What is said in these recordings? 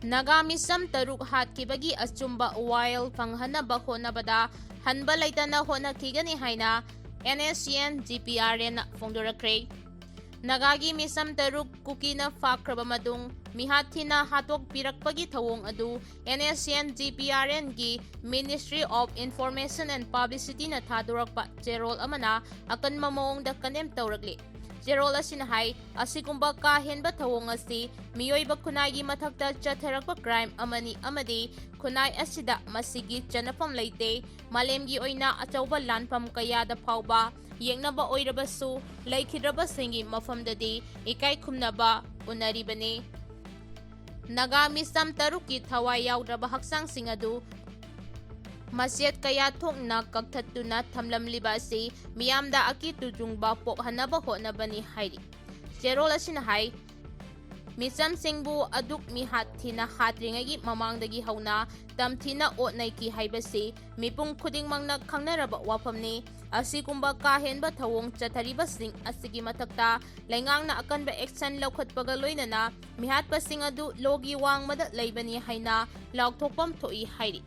Naga misam taruk hatkibagi achumba while panghanaba honabada hanba laitana honakigani haina NSCN GPRN fongdorakre. Nagagi misam taruk Kuki na fakraba madung mihathina hatok pirakpagi thawong adu NSCN GPRN gi Ministry of Information and Publicity na thadurakpa cherol amana akan mamong da kanem tawragli. Cherol asinahai asikumba kahenba thawong asi miyoiba kunai gi mathakta chatharakpa crime amadi kunai asida masigi chanapam leite malemgi oina achauba lanpam kayada phauba yengnaba oirabasu laikhidrabasingi mafamdadi ikai khumnaba unaribani. Naga misam taruki thawai yaudraba haksangsing adu Masyet kaya thokna kaktatuna thamlamliba si miyamda akitujungba pokhanaba honabani hairi. Cherol asinahai misam singbu aduk mihathina hatringagi mamangdagi hauna tamthina otnaiki haibasi mipung khudingmangna khangnaraba wafamni asikumba kahenba thawong chatharibasing asigi mathakta laingangna akanba action laukhatpaga loinana mihatpasing adu logi wangmada leibani haina laukthokpam thoi hairi.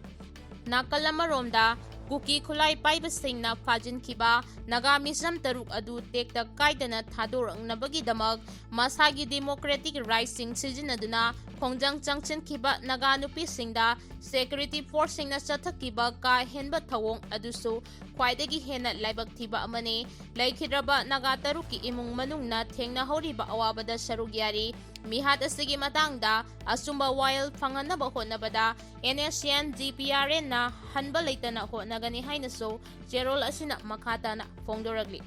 Nakalamaromda Kuki Khulai paibasingna fajinkiba Naga misam taruk adu tekta kaidana thadorang damag masagi democratic rising sizinaduna khongjang changchinkiba Naga nupisingda security forcing na chathakiba ka henba thawong adusu khwaidagi hena laibak thiba amane laikhidraba Naga taruki imung manungna thengna horiba awabada sarugyari mihat asigi matangda asumba while phanganaba honabada NSCN GPRN na hanba leitana honagani hainaso cherol asina makata na fongdoragli.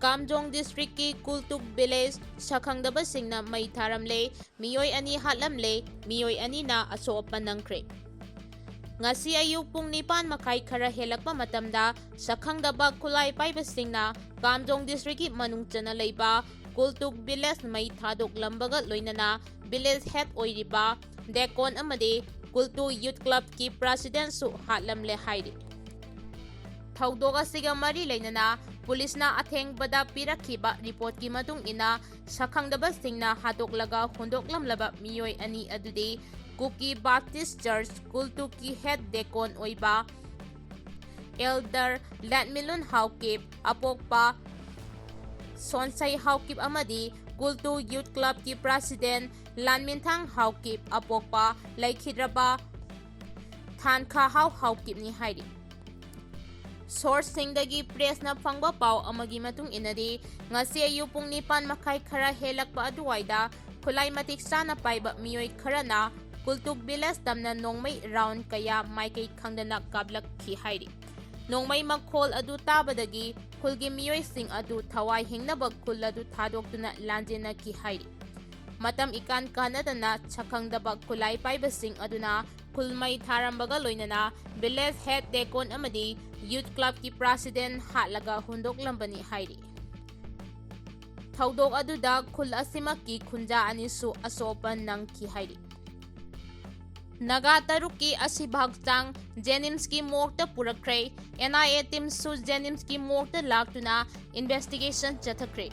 Kamjong district ki Kultuk village sakhangdaba singna Mei Tharamle miyoi ani Hatlamle miyoi ani na asopan Nakhre. Ngasi ayuk pung 9:00 khara helakpa matamda sakhangdaba khulai paibasingna Kamjong district ki manungchana leiba Kultuk village Mei Thadok lambaga loinana village head oiriba Dekon amade Kultu Youth Club ki president su Hatlamle hairi. Thaudoga siga mari leinana pulis na athengbada pirakhiba report ki matung ina sakhangdaba singna hatoklaga hundoklamlaba miyoi ani adudi Kuki Baptist Church Kultu ki head dekon oiba Elder Latmilun Haukip apokpa Sonsai Haukip amadi Kultu Youth Club ki president Lanminthang Haukip apokpa laikhidraba Thankha Haukip ni hairi. Source singdagi press na phangba pau amagi matung inadi ngasi ayuk pung 9:00 khara helakpa aduwaida khulai matik sana paiba miyoi khara na Kultuk village tamna Nongmei round kaya maikai khangdana kablak ki hairi. Nongmei makhol adu tabadagi khulgi miyoi sing adu thawai hingnaba khul adu thadoktuna lanjena ki hairi. Matam ikan kanadana chakhangdaba khulai paibasing aduna khulmai tharambaga loinana village head dekon amadi youth club ki president hatlaga hundoklambani hairi. Thaudok aduda khul asima ki khunja anisu asopan nang ki hairi. Naga taruki asibhagchang Jenims ki morta purakre NIA team su Jenims ki morta laktuna investigation chathakre.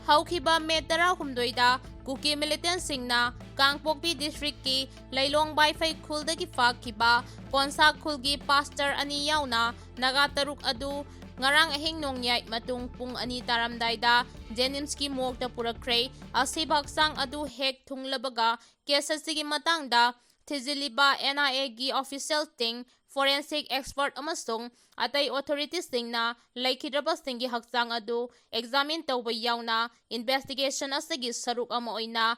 Haukiba Mei Tharamle Kuki militant singna Kangpokpi district ki Lailong Baifai Khuldagi fakiba Konsa Khulgi pastor ani yauna Naga taruk adu ngarang ahing nongyai matung pung ani taramdaida Jenims ki morta purakre asibhagsang adu hek thunglabaga kesasigi matangda thiziliba NIA gi official ting forensic expert amasung atai authorities singna laikhidraba singi haksang adu examine tawba yauna investigation asigi saruk ama oina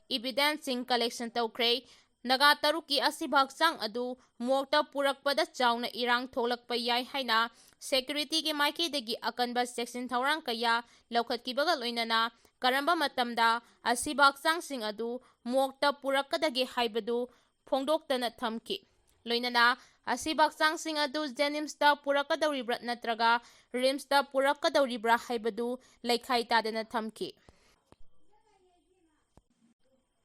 evidence sing collection tawkre. Naga taruki asibhagsang adu morta purakpada chauna irang tholakpa yai haina security ki maikidagi akanba section thawrang kaya laukhatkibaga loinana karamba matamda asibhagsang sing adu morta purakadagi haibadu phongdoktana thamki. Loinana asibhagsang sing adu Jenimsta purakadawribra natraga Rimsta purakadawribra haibadu laikhai tadana thamki.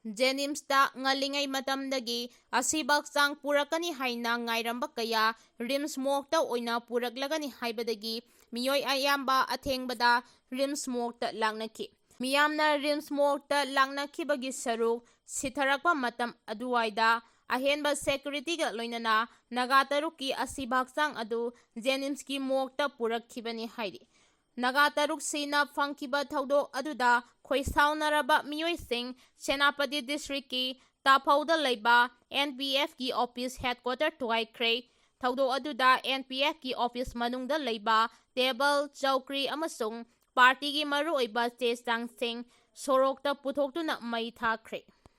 Jenimsta ngalingay matamdagi asibhagsang purakani haina ngairamba kaya Rims mokta oina puraklagani haibadagi miyoi ayamba athengbada Rims mokta langnaki. ꯃꯤꯌꯥꯝꯅ ꯔꯤꯝꯁ ꯃꯣꯔꯒꯇ ꯂꯥꯛꯅꯈꯤꯕꯒꯤ ꯁꯔꯨꯛ ꯁꯤꯊꯔꯛꯄ ꯃꯇꯝ ꯑꯗꯨꯋꯥꯏꯗ ꯑꯍꯦꯟꯕ ꯁꯦꯀ꯭ꯌꯨꯔꯤꯇꯤꯒ ꯂꯣꯏꯅꯅ ꯅꯥꯒꯥ ꯇꯔꯨꯛꯀꯤ ꯑꯁꯤꯕ ꯍꯛꯆꯥꯡ ꯑꯗꯨ ꯖꯦꯅꯤꯝꯁꯀꯤ ꯃꯣꯔꯒꯇ ꯄꯨꯔꯛꯈꯤꯕꯅꯤ ꯍꯥꯏꯔꯤ꯫ ꯅꯥꯒꯥ ꯇꯔꯨꯛꯁꯤꯅ ꯐꯪꯈꯤꯕ ꯊꯧꯗꯣꯛ ꯑꯗꯨꯗ ꯈꯣꯏꯁꯥꯎꯅꯔꯕ ꯃꯤꯑꯣꯏꯁꯤꯡ ꯁꯦꯅꯥꯄꯇꯤ ꯗꯤꯁꯇ꯭ꯔꯤꯛꯀꯤ ꯇꯥꯐꯧꯗ ꯂꯩꯕ NPFꯀꯤ ꯑꯣꯐꯤꯁ ꯍꯦꯗꯀ꯭ꯋꯥꯔꯇꯔ ꯊꯨꯒꯥꯏꯈ꯭ꯔꯦ꯫ ꯊꯧꯗꯣꯛ ꯑꯗꯨꯗ NPFꯀꯤ ꯑꯣꯐꯤꯁ ꯃꯅꯨꯡꯗ ꯂꯩꯕ ꯇꯦꯕꯜ, ꯆꯧꯀ꯭ꯔꯤ ꯑꯃꯁꯨꯡ ꯄꯥꯔꯇꯤꯒꯤ ꯃꯔꯨꯑꯣꯏꯕ ꯆꯦ ꯆꯥꯡꯁꯤꯡ ꯁꯣꯔꯣꯛꯇ ꯄꯨꯊꯣꯛꯇꯨꯅ ꯃꯩ ꯊꯥꯈ꯭ꯔꯦ꯫